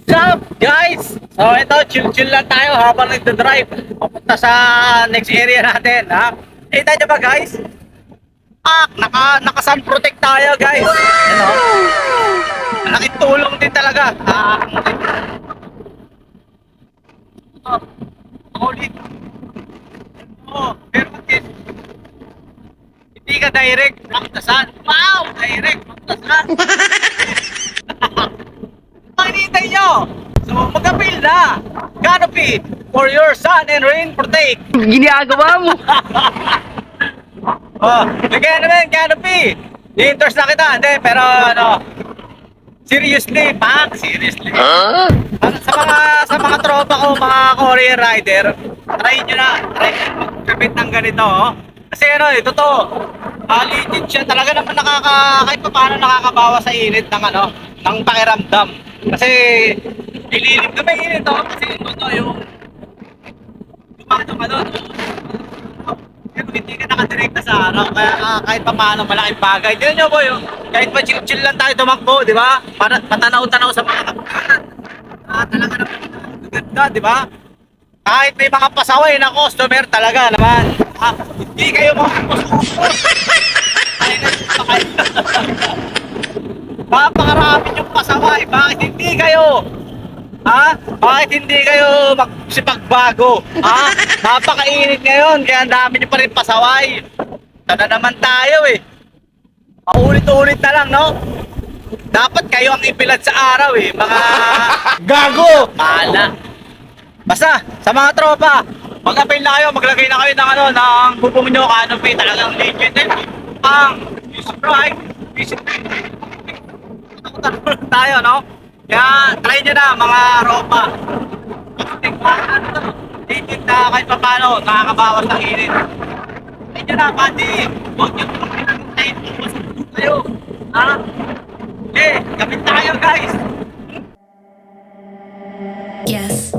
What's up, guys? So ito, chill-chill lang tayo habang nagdadrive papunta sa next area natin, ha? Kita nyo ba, guys? Naka-sun protect tayo, guys. Ano? Malaking tulong din talaga. Ulit. Pero hindi ka direct from the sun. Wow! Direct from the sun. Hinihintay nyo. So, mag-appeal na. Canopy for your sun and rain protect. Ginagawa mo. Oh, bigyan naman Canopy. I-endorse na kita. Hindi, pero ano, seriously, Pak, seriously. Huh? Sa mga tropa ko, mga courier rider, try nyo na. Try nyo magkabit ng ganito. Oh. Kasi ano, totoo. Legit siya. Talaga naman kahit pa paano nakakabawa sa init ng ano, ng pakiramdam. Kasi ililim kami init, oh. Kasi yung tumatong ano, pero hindi ka nakadirekta sa araw. Kaya kahit pa paano malaking bagay. Tignan nyo boy, oh. Kahit pa chill-chill lang tayo tumakbo, di ba? Para patanaw-tanaw sa mga kapunan. Talaga naman ganda, di ba? Kahit may mga pasaway na customer talaga naman. Hindi kayo mga customer. Ay, nandito kayo. Napakarami yung pasaway. Bakit hindi kayo? Bakit hindi kayo magsipagbago? Napakainit ngayon. Kaya ang dami nyo pa rin pasaway. Sana naman tayo eh. Paulit-ulit na lang, no? Dapat kayo ang ipilad sa araw eh. Mga gago. Mala. Basta, sa mga tropa, mag-appeal na kayo, maglagay na kayo ng ano, ng bubong nyo, canopy, talagang legit eh. Subscribe, visit tayo, no? Kaya, try nyo na, mga ropa. Legit na kahit pa paano, nakakabawas ng init. Try nyo na, pati. Huwag nyo pinag-time. Kayo, Okay, gamit na kayo, guys. Yes.